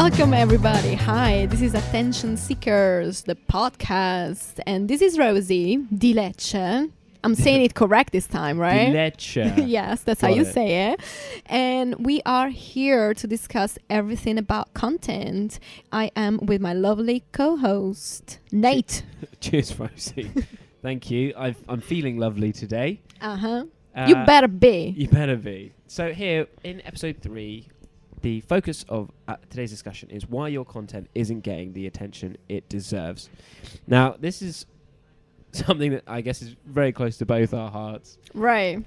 Welcome, everybody. Hi, this is Attention Seekers, the podcast. And this is Rosie, di Lecce. I'm saying it correct this time, right? Di Lecce. Yes, that's Got how you it. say it. And we are here to discuss everything about content. I am with my lovely co-host, Nate. Cheers, Rosie. Thank you. I'm feeling lovely today. Uh-huh. You better be. You better be. So here in episode 3, the focus of today's discussion is why your content isn't getting the attention it deserves. Now, this is something that I guess is very close to both our hearts. Right.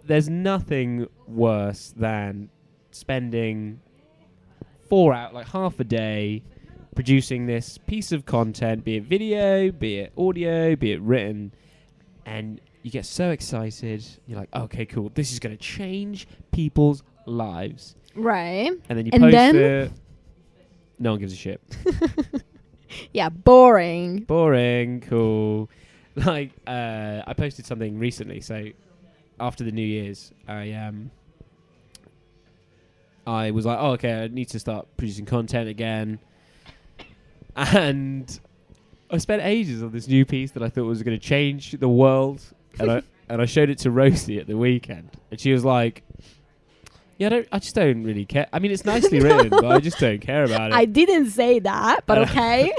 There's nothing worse than spending 4 hours, like half a day, producing this piece of content, be it video, be it audio, be it written, and you get so excited. You're like, okay, cool. This is going to change people's lives. Right. And then you And post then? it. No one gives a shit. Yeah, boring. Boring, cool. Like, I posted something recently. So after the New Year's, I was like, oh, okay, I need to start producing content again. And I spent ages on this new piece that I thought was going to change the world. And I showed it to Rosie at the weekend. And she was like, yeah, I just don't really care. I mean, it's nicely written, but I just don't care about it. I didn't say that, but okay.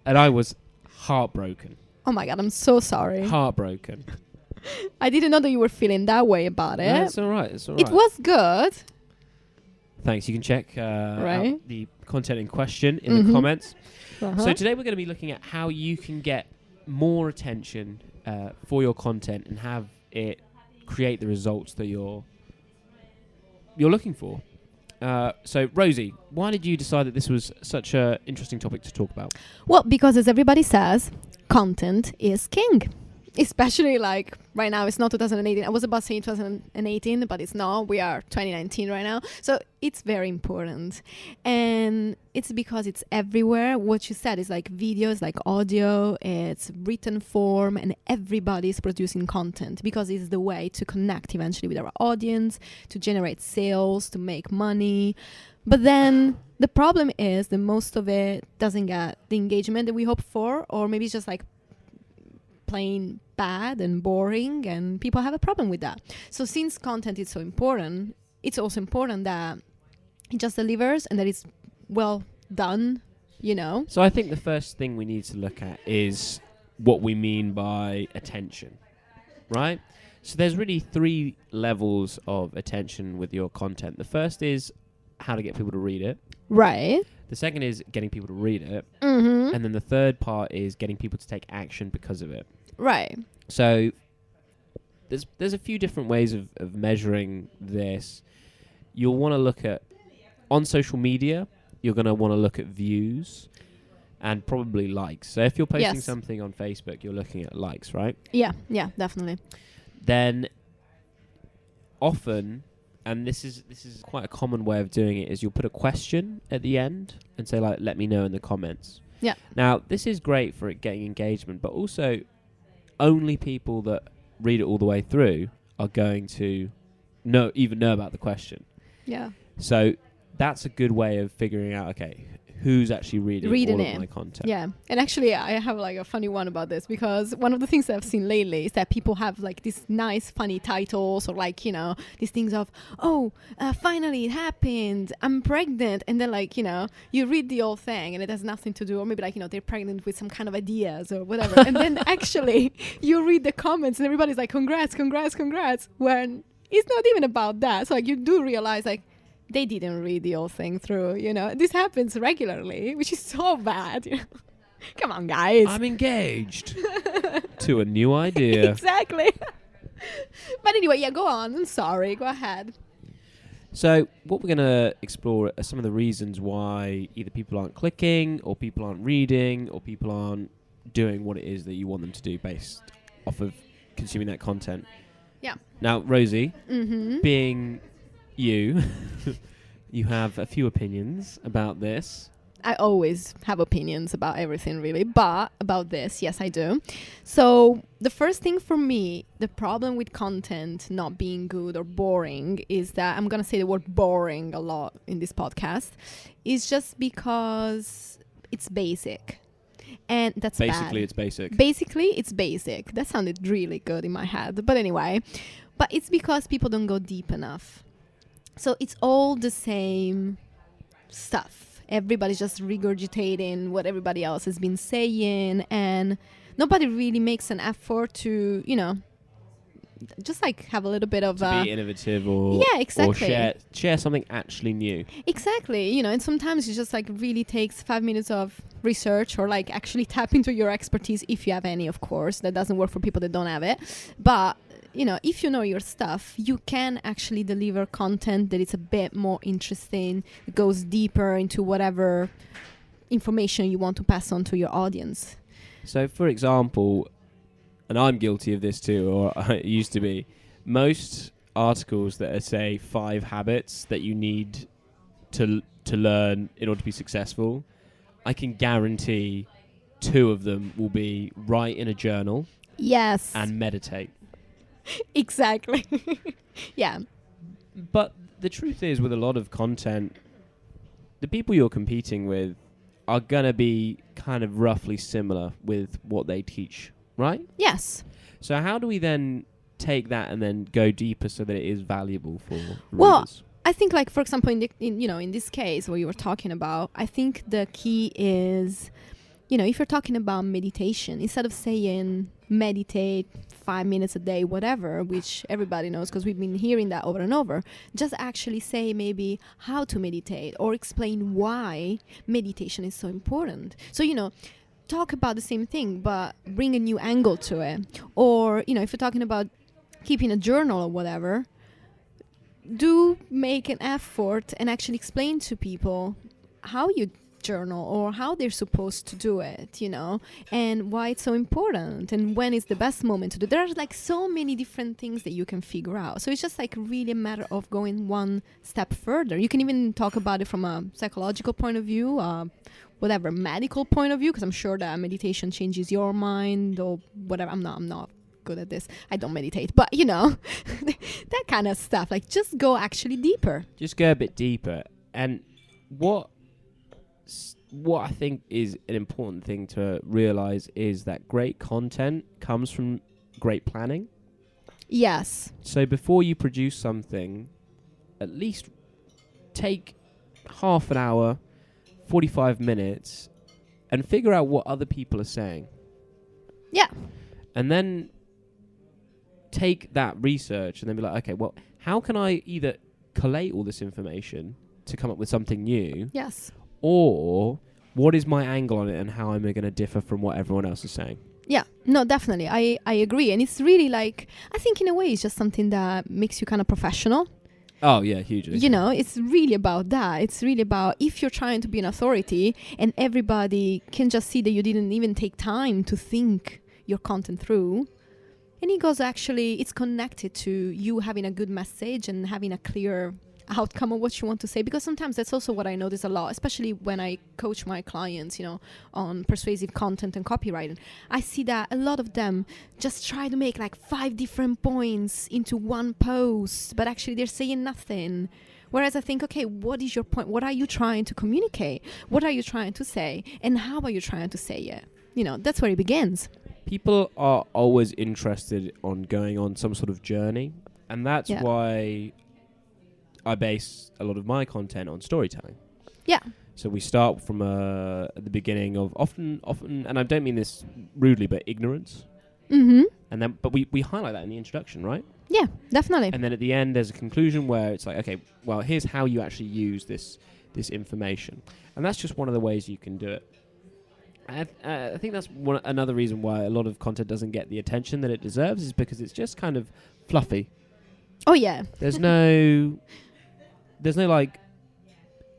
And I was heartbroken. Oh my God, I'm so sorry. Heartbroken. I didn't know that you were feeling that way about it. No, it's all right. It's all right. It was good. Thanks. You can check Right. out the content in question in the comments. Uh-huh. So today we're going to be looking at how you can get more attention for your content and have it create the results that you're looking for. So Rosie, why did you decide that this was such an interesting topic to talk about? Well, because as everybody says, content is king. Especially like right now, it's not 2018. I was about saying 2018, but it's not. We are 2019 right now. So it's very important. And it's because it's everywhere. What you said is like videos, like audio, it's written form, and everybody's producing content because it's the way to connect eventually with our audience, to generate sales, to make money. But then the problem is that most of it doesn't get the engagement that we hope for, or maybe it's just like plain bad and boring, and people have a problem with that. So since content is so important, it's also important that it just delivers and that it's well done, you know? So I think the first thing we need to look at is what we mean by attention, right? So there's really 3 levels of attention with your content. The first is how to get people to read it. Right. The second is getting people to read it. Mm-hmm. And then the third part is getting people to take action because of it. Right. So there's a few different ways of measuring this. You'll want to look at, on social media, you're going to want to look at views and probably likes. So if you're posting something on Facebook, you're looking at likes, right? Yeah, definitely. Then often, and this is quite a common way of doing it, is you'll put a question at the end and say, like, let me know in the comments. Yeah. Now, this is great for it getting engagement, but also only people that read it all the way through are going to know about the question. Yeah. So that's a good way of figuring out, okay, who's actually reading all of my content. Yeah. And actually, I have like a funny one about this, because one of the things that I've seen lately is that people have like these nice, funny titles, or like, you know, these things of, finally it happened, I'm pregnant. And then like, you know, you read the whole thing and it has nothing to do, or maybe like, you know, they're pregnant with some kind of ideas or whatever. And then actually you read the comments and everybody's like, congrats, when it's not even about that. So like you do realize like, they didn't read the whole thing through, you know. This happens regularly, which is so bad. You know? Come on, guys. I'm engaged to a new idea. Exactly. But anyway, yeah, go on. I'm sorry. Go ahead. So what we're going to explore are some of the reasons why either people aren't clicking, or people aren't reading, or people aren't doing what it is that you want them to do based off of consuming that content. Yeah. Now, Rosie, being you, you have a few opinions about this. I always have opinions about everything, really. But about this, yes, I do. So the first thing for me, the problem with content not being good or boring is that I'm going to say the word boring a lot in this podcast, is just because it's basic. And that's Basically, bad. it's basic. Basically, it's basic. That sounded really good in my head. But anyway, but it's because people don't go deep enough. So it's all the same stuff. Everybody's just regurgitating what everybody else has been saying, and nobody really makes an effort to, just like have a little bit of to be innovative or yeah, exactly. or share something actually new. Exactly, and sometimes it just like really takes 5 minutes of research or like actually tap into your expertise if you have any, of course. That doesn't work for people that don't have it. But if you know your stuff, you can actually deliver content that is a bit more interesting, goes deeper into whatever information you want to pass on to your audience. So, for example, and I'm guilty of this too, or I used to be, most articles that are, say, 5 habits that you need to learn in order to be successful, I can guarantee 2 of them will be write in a journal. Yes. And meditate. Exactly. Yeah. But the truth is, with a lot of content, the people you're competing with are going to be kind of roughly similar with what they teach, right? Yes. So how do we then take that and then go deeper so that it is valuable for Well, readers? I think, like, for example, in this case what you were talking about, I think the key is, if you're talking about meditation, instead of saying meditate 5 minutes a day, whatever, which everybody knows because we've been hearing that over and over, just actually say maybe how to meditate or explain why meditation is so important. So, talk about the same thing, but bring a new angle to it. Or, if you're talking about keeping a journal or whatever, do make an effort and actually explain to people how you journal or how they're supposed to do it, and why it's so important and when is the best moment to do. There are like so many different things that you can figure out. So it's just like really a matter of going one step further. You can even talk about it from a psychological point of view, whatever, medical point of view, because I'm sure that meditation changes your mind or whatever. I'm not good at this. I don't meditate, but that kind of stuff. Like, just go actually deeper. Just go a bit deeper. And what I think is an important thing to realize is that great content comes from great planning. Yes. So before you produce something, at least take half an hour, 45 minutes, and figure out what other people are saying. Yeah. And then take that research and then be like, okay, well, how can I either collate all this information to come up with something new? Yes. Or what is my angle on it and how am I going to differ from what everyone else is saying? Yeah, no, definitely. I agree. And it's really like, I think in a way it's just something that makes you kind of professional. Oh, yeah, hugely. It's really about that. It's really about if you're trying to be an authority and everybody can just see that you didn't even take time to think your content through. And it's connected to you having a good message and having a clear outcome of what you want to say, because sometimes that's also what I notice a lot, especially when I coach my clients, on persuasive content and copywriting. I see that a lot of them just try to make like 5 different points into one post, but actually they're saying nothing. Whereas I think, okay, what is your point? What are you trying to communicate? What are you trying to say? And how are you trying to say it? That's where it begins. People are always interested on going on some sort of journey, and that's why I base a lot of my content on storytelling. Yeah. So we start from at the beginning of often, and I don't mean this rudely, but ignorance. Mm-hmm. And then, but we highlight that in the introduction, right? Yeah, definitely. And then at the end, there's a conclusion where it's like, okay, well, here's how you actually use this information, and that's just one of the ways you can do it. I think that's another reason why a lot of content doesn't get the attention that it deserves, is because it's just kind of fluffy. Oh yeah. There's no like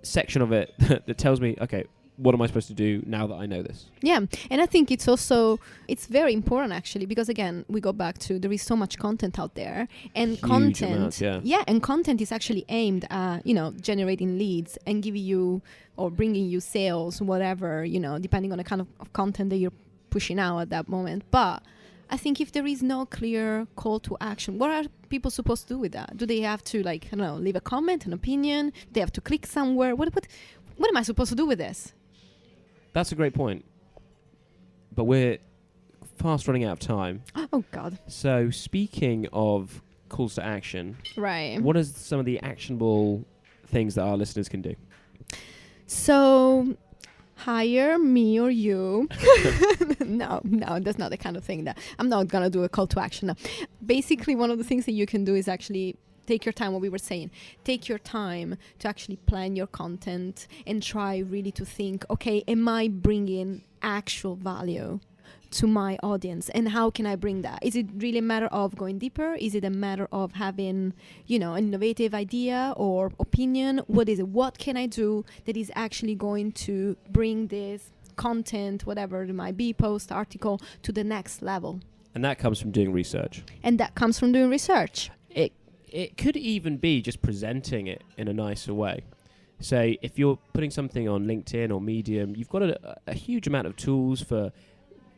section of it that tells me, okay, what am I supposed to do now that I know this? Yeah, and I think it's very important actually, because again, we go back to there is so much content out there, and Huge content, amounts, and content is actually aimed at, generating leads and giving you or bringing you sales, whatever, depending on the kind of content that you're pushing out at that moment. But I think if there is no clear call to action, what are people supposed to do with that? Do they have to leave a comment, an opinion? Do they have to click somewhere? What am I supposed to do with this? That's a great point. But we're fast running out of time. Oh, God. So speaking of calls to action, right? What are some of the actionable things that our listeners can do? So hire me or you. No, that's not the kind of thing that I'm not going to do a call to action. No. Basically, one of the things that you can do is actually take your time, what we were saying. Take your time to actually plan your content and try really to think, okay, am I bringing actual value to my audience, and how can I bring that? Is it really a matter of going deeper? Is it a matter of having, an innovative idea or opinion? What is it? What can I do that is actually going to bring this content, whatever it might be, post, article, to the next level? And that comes from doing research. It could even be just presenting it in a nicer way. Say, if you're putting something on LinkedIn or Medium, you've got a huge amount of tools for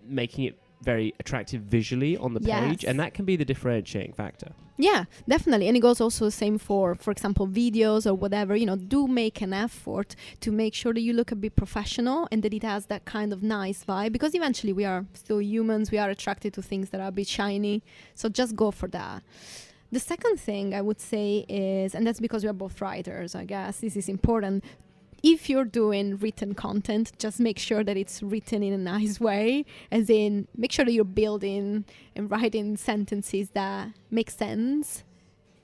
making it very attractive visually on the page, and that can be the differentiating factor. Yeah, definitely. And it goes also the same for example, videos or whatever. Do make an effort to make sure that you look a bit professional and that it has that kind of nice vibe, because eventually we are still humans. We are attracted to things that are a bit shiny. So just go for that. The second thing I would say is, and that's because we are both writers, I guess, this is important. If you're doing written content, just make sure that it's written in a nice way, as in make sure that you're building and writing sentences that make sense.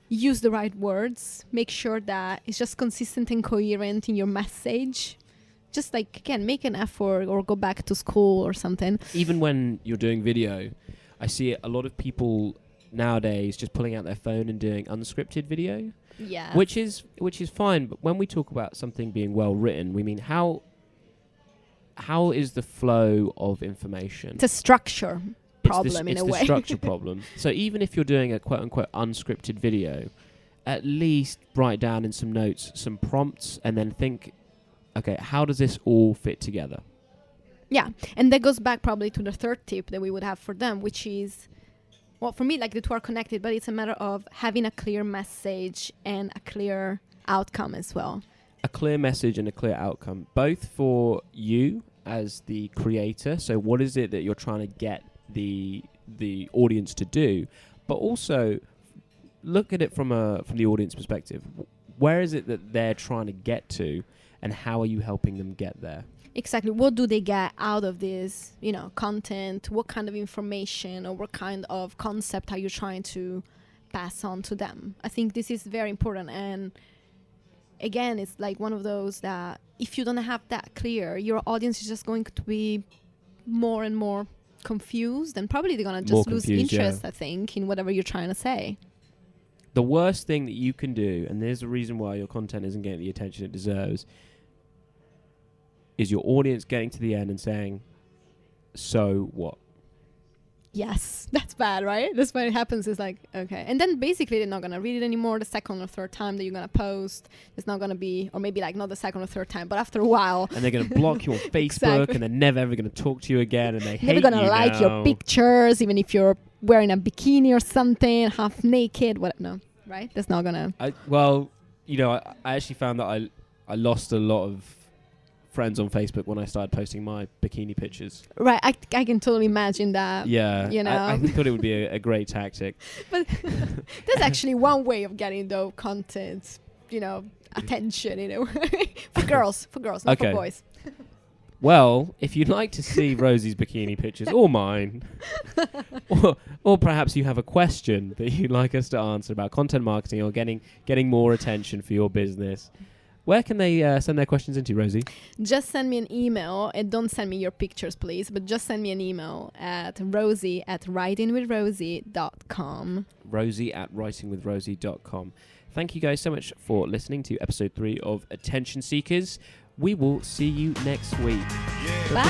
Use the right words. Make sure that it's just consistent and coherent in your message. Just again, make an effort or go back to school or something. Even when you're doing video, I see a lot of people nowadays just pulling out their phone and doing unscripted video. Yeah. Which is fine, but when we talk about something being well written, we mean how is the flow of information? It's a structure problem in a way. It's the structure problem. So even if you're doing a quote unquote unscripted video, at least write down in some notes some prompts and then think, okay, how does this all fit together? Yeah, and that goes back probably to the third tip that we would have for them, which is, well, for me, the two are connected, but it's a matter of having a clear message and a clear outcome as well. A clear message and a clear outcome, both for you as the creator. So what is it that you're trying to get the audience to do? But also look at it from the audience perspective. Where is it that they're trying to get to, and how are you helping them get there? Exactly. What do they get out of this, content? What kind of information or what kind of concept are you trying to pass on to them? I think this is very important. And again, it's one of those that if you don't have that clear, your audience is just going to be more and more confused, and probably they're going to just lose interest, I think, in whatever you're trying to say. The worst thing that you can do, and there's a reason why your content isn't getting the attention it deserves, is your audience getting to the end and saying, so what? Yes, that's bad, right? That's when it happens. It's okay. And then basically they're not going to read it anymore the second or third time that you're going to post. It's not going to be, or maybe not the second or third time, but after a while. And they're going to block you on Facebook exactly. And they're never ever going to talk to you again, and they hate you. Never going to like your pictures, even if you're wearing a bikini or something, half naked, no, right? That's not going to. I actually found that I lost a lot of friends on Facebook when I started posting my bikini pictures. Right, I can totally imagine that. Yeah, I thought it would be a great tactic. But that's actually one way of getting the content, attention in a way. for girls, not for boys. Well, if you'd like to see Rosie's bikini pictures or mine, or perhaps you have a question that you'd like us to answer about content marketing or getting more attention for your business, where can they send their questions into, Rosie? Just send me an email, and don't send me your pictures, please, but just send me an email at rosie@writingwithrosie.com. rosie@writingwithrosie.com. Thank you guys so much for listening to episode 3 of Attention Seekers. we will see you next week. Bye.